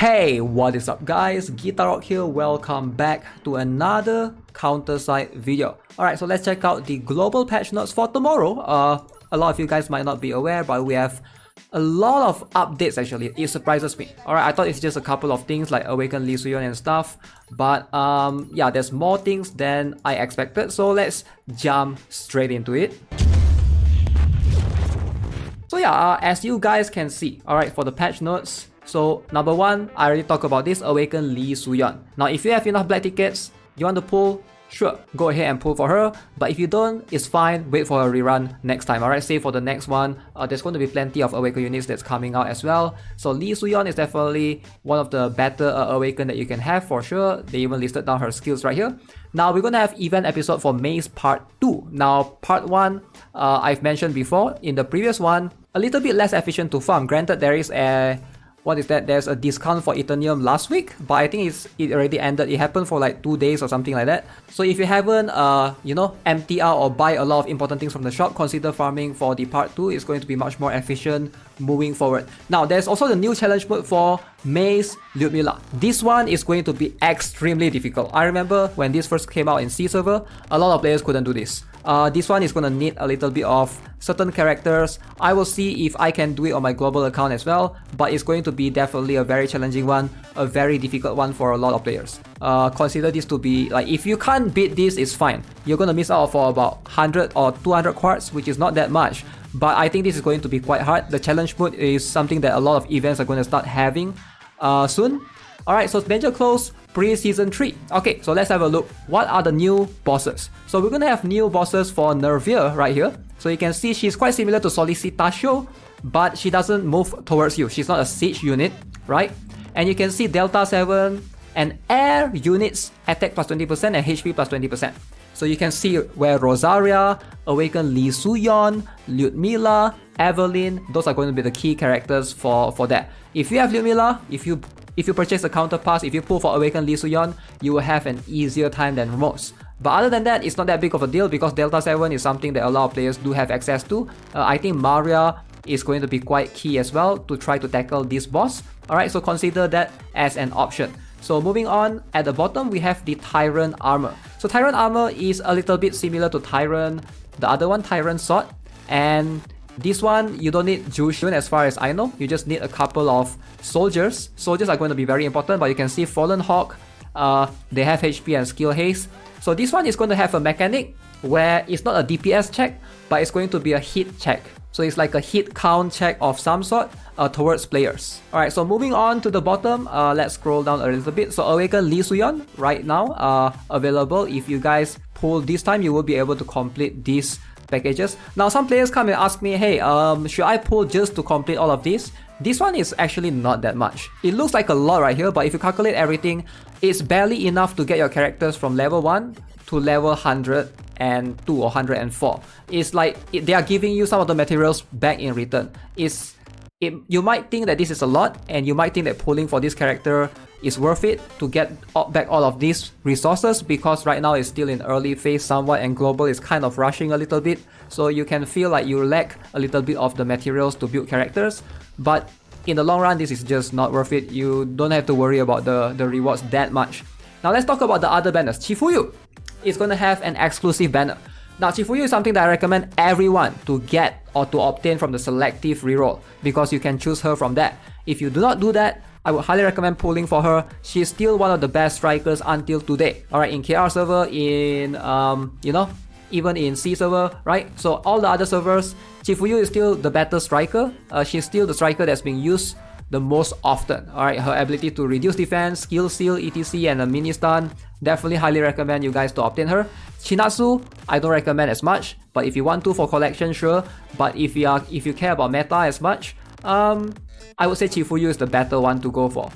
Hey, what is up guys? GuitarRock here, welcome back to another counter-side video. Alright, so let's check out the global patch notes for tomorrow. A lot of you guys might not be aware, but we have a lot of updates actually. It surprises me. Alright, I thought it's just a couple of things like Awaken Lee Suyeon and stuff. But yeah, there's more things than I expected. So let's jump straight into it. So yeah, as you guys can see, alright, for the patch notes, so number one, I already talked about this, Awaken Lee Suyeon. Now if you have enough black tickets, you want to pull, sure, go ahead and pull for her. But if you don't, it's fine, wait for a rerun next time. Alright, say for the next one, there's going to be plenty of Awaken units that's coming out as well. So Lee Suyeon is definitely one of the better Awaken that you can have for sure. They even listed down her skills right here. Now we're going to have event episode for May's part 2. Now part 1, I've mentioned before, in the previous one, a little bit less efficient to farm. Granted, there is a there's a discount for Eternium last week, but I think it already ended. It happened for like 2 days or something like that. So if you haven't empty out or buy a lot of important things from the shop, consider farming for the part 2. It's going to be much more efficient moving forward. Now there's also the new challenge mode for May's Lyudmila. This one is going to be extremely difficult. I remember when this first came out in C server, a lot of players couldn't do this. This one is going to need a little bit of certain characters. I will see if I can do it on my global account as well, but it's going to be definitely a very challenging one, a very difficult one for a lot of players. Consider this to be like, if you can't beat this, it's fine. You're going to miss out for about 100 or 200 quartz, which is not that much, but I think this is going to be quite hard. The challenge mode is something that a lot of events are going to start having soon. Alright, so Danger Close pre-season 3. Okay, so let's have a look. What are the new bosses? So we're gonna have new bosses for Nervia right here. So you can see she's quite similar to Solicitatio, but she doesn't move towards you. She's not a siege unit, right? And you can see Delta 7 and air units attack plus 20% and HP plus 20%. So you can see where Rosaria, Awaken Lee Suyeon, Lyudmila, Evelyn, those are going to be the key characters for that. If you have Lyudmila, if you purchase the counter pass, if you pull for Awaken Lee Suyeon, you will have an easier time than most. But other than that, it's not that big of a deal because Delta 7 is something that a lot of players do have access to. I think Maria is going to be quite key as well to try to tackle this boss. Alright, so consider that as an option. So moving on, at the bottom we have the Tyrant Armor. So Tyrant Armor is a little bit similar to Tyrant, the other one, Tyrant Sword. And this one, you don't need Jushin as far as I know. You just need a couple of soldiers. Soldiers are going to be very important, but you can see Fallen Hawk, they have HP and skill haste. So this one is going to have a mechanic where it's not a DPS check, but it's going to be a hit check. So it's like a hit count check of some sort towards players. Alright, so moving on to the bottom, let's scroll down a little bit. So Awaken Lee Suyeon right now available. If you guys pull this time, you will be able to complete these packages. Now some players come and ask me, hey, should I pull just to complete all of this? This one is actually not that much. It looks like a lot right here, but if you calculate everything, it's barely enough to get your characters from level 1 to level 102 or 104. It's like they are giving you some of the materials back in return. You might think that this is a lot, and you might think that pulling for this character is worth it to get back all of these resources, because right now it's still in early phase somewhat and global is kind of rushing a little bit, so you can feel like you lack a little bit of the materials to build characters. But in the long run, this is just not worth it. You don't have to worry about the rewards that much. Now let's talk about the other banners. Chifuyu is going to have an exclusive banner. Now Chifuyu is something that I recommend everyone to get or to obtain from the selective reroll, because you can choose her from that. If you do not do that, I would highly recommend pulling for her. She's still one of the best strikers until today. Alright, in KR server, in even in C server, right? So all the other servers, Chifuyu is still the better striker. She's still the striker that's being used the most often. Alright, her ability to reduce defense, skill seal, etc, and a mini stun, definitely highly recommend you guys to obtain her. Shinatsu, I don't recommend as much, but if you want to for collection, sure. But if you care about meta as much, I would say Chifuyu is the better one to go for.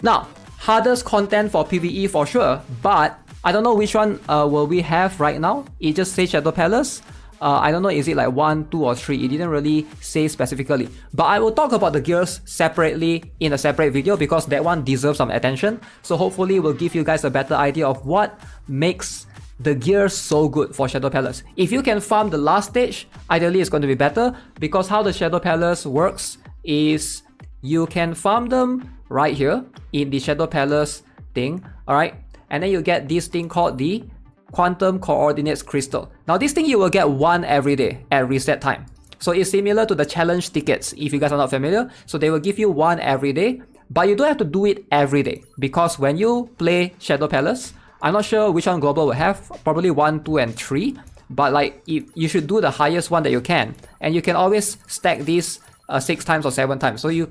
Now, hardest content for PvE for sure, but I don't know which one will we have right now. It just says Shadow Palace. I don't know, is it like 1, 2 or 3? It didn't really say specifically. But I will talk about the gears separately in a separate video, because that one deserves some attention. So hopefully we'll give you guys a better idea of what makes the gears so good for Shadow Palace. If you can farm the last stage, ideally it's going to be better, because how the Shadow Palace works is you can farm them right here in the Shadow Palace thing, alright? And then you get this thing called the Quantum Coordinates Crystal. Now this thing you will get one every day at reset time. So it's similar to the challenge tickets if you guys are not familiar. So they will give you one every day, but you don't have to do it every day because when you play Shadow Palace, I'm not sure which one Global will have, probably 1, 2, and 3. But like you should do the highest one that you can, and you can always stack these 6 times or 7 times. So you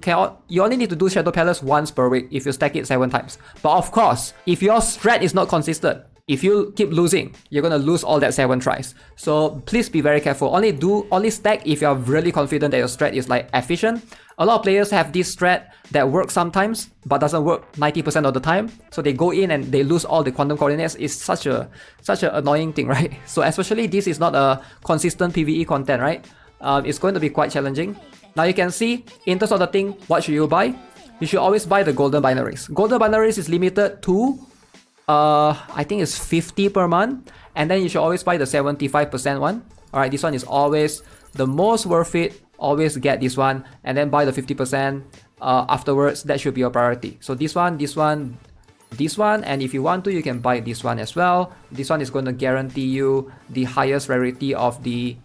only need to do Shadow Palace once per week if you stack it 7 times. But of course, if your strat is not consistent, if you keep losing, you're gonna lose all that 7 tries. So please be very careful. Only stack if you're really confident that your strat is like efficient. A lot of players have this strat that works sometimes but doesn't work 90% of the time. So they go in and they lose all the quantum coordinates. It's such an annoying thing, right? So especially this is not a consistent PvE content, right? It's going to be quite challenging. Now you can see in terms of the thing, what should you buy? You should always buy the golden binaries. Golden binaries is limited to I think it's 50 per month, and then you should always buy the 75% one. Alright, this one is always the most worth it. Always get this one and then buy the 50% afterwards. That should be your priority. So this one, and if you want to, you can buy this one as well. This one is going to guarantee you the highest rarity of the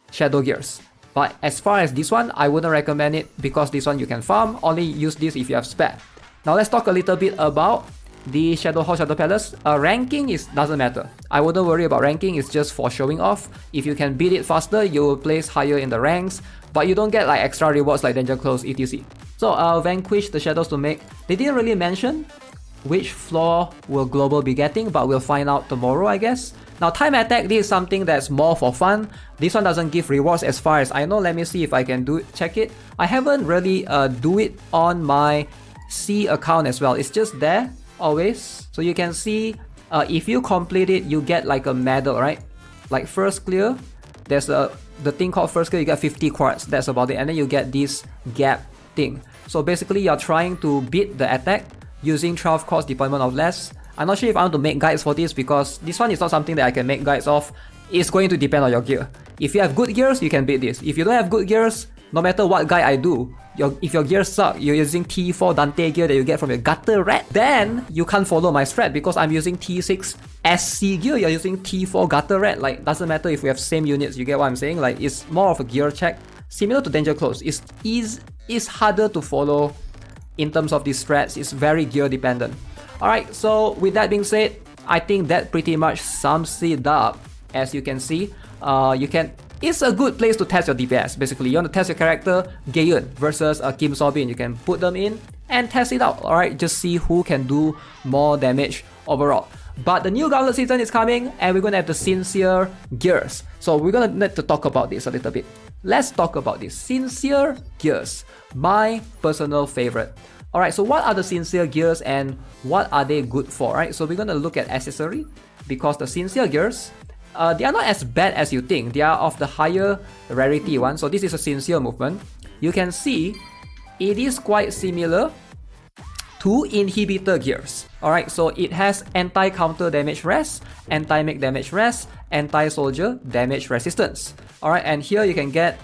Shadow Gears. But as far as this one, I wouldn't recommend it because this one you can farm. Only use this if you have spare. Now let's talk a little bit about the Shadow Hall, Shadow Palace. Ranking doesn't matter. I wouldn't worry about ranking, it's just for showing off. If you can beat it faster, you will place higher in the ranks, but you don't get like extra rewards like Danger Close, etc. So vanquish the shadows to make. They didn't really mention which floor will Global be getting, but we'll find out tomorrow, I guess. Now time attack, this is something that's more for fun. This one doesn't give rewards as far as I know. Let me see if I can check it. I haven't really do it on my C account as well. It's just there always. So you can see if you complete it, you get like a medal, right? Like first clear, there's the thing called first clear, you get 50 quartz. That's about it. And then you get this gap thing. So basically you're trying to beat the attack using 12 quartz deployment or less. I'm not sure if I want to make guides for this because this one is not something that I can make guides of. It's going to depend on your gear. If you have good gears, you can beat this. If you don't have good gears, no matter what guide I do, if your gears suck, you're using T4 Dante gear that you get from your GuitarRock, then you can't follow my strat because I'm using T6 SC gear, you're using T4 GuitarRock. Like, doesn't matter if we have same units, you get what I'm saying? Like, it's more of a gear check. Similar to Danger Close, it's harder to follow in terms of these strats. It's very gear dependent. Alright, so with that being said, I think that pretty much sums it up. As you can see, it's a good place to test your DPS. Basically, you want to test your character, Gaeun versus Kim Sobin. You can put them in and test it out. Alright, just see who can do more damage overall. But the new Gauntlet season is coming and we're going to have the Sincere Gears. So we're going to need to talk about this a little bit. Let's talk about this. Sincere Gears, my personal favorite. Alright, so what are the Sincere Gears and what are they good for? Right, so we're going to look at accessory because the Sincere Gears, they are not as bad as you think. They are of the higher rarity one. So this is a Sincere movement. You can see it is quite similar to Inhibitor Gears. Alright, so it has anti-counter damage rest, anti-make damage rest, anti-soldier damage resistance. Alright, and here you can get,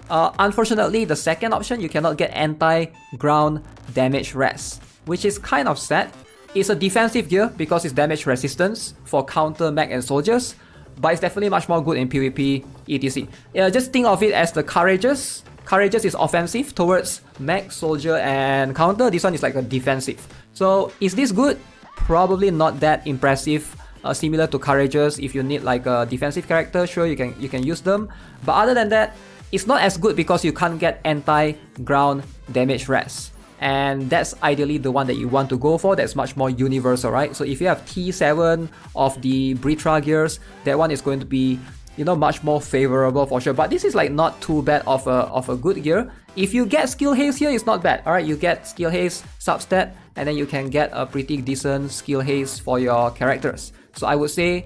unfortunately, the second option, you cannot get anti-ground damage rest, which is kind of sad. It's a defensive gear because it's damage resistance for counter mech and soldiers, but it's definitely much more good in PvP, etc. Just think of it as the Courageous. Courageous is offensive towards mech, soldier, and counter. This one is like a defensive. So is this good? Probably not that impressive. Similar to Courageous, if you need like a defensive character, sure, you can use them. But other than that, it's not as good because you can't get anti-ground damage rest. And that's ideally the one that you want to go for. That's much more universal, right? So if you have T7 of the Britra gears, that one is going to be, you know, much more favorable for sure. But this is like not too bad of a good gear. If you get skill haze here, it's not bad. Alright, you get skill haze substat, and then you can get a pretty decent skill haze for your characters. So I would say,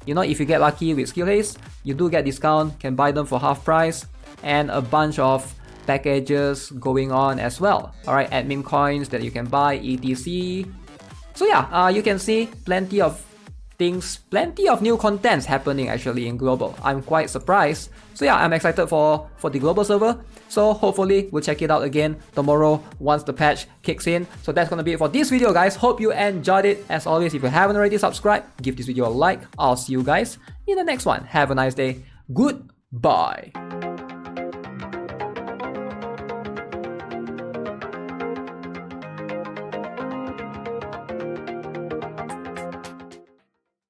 you know, if you get lucky with skill haze, you do get discount, can buy them for half price, and a bunch of packages going on as well. Alright, admin coins that you can buy, etc. So yeah, you can see plenty of things, plenty of new contents happening actually in global. I'm quite surprised. So yeah, I'm excited for the global server. So hopefully we'll check it out again tomorrow once the patch kicks in. So that's gonna be it for this video, guys. Hope you enjoyed it. As always, if you haven't already subscribed, give this video a like. I'll see you guys in the next one. Have a nice day. Goodbye.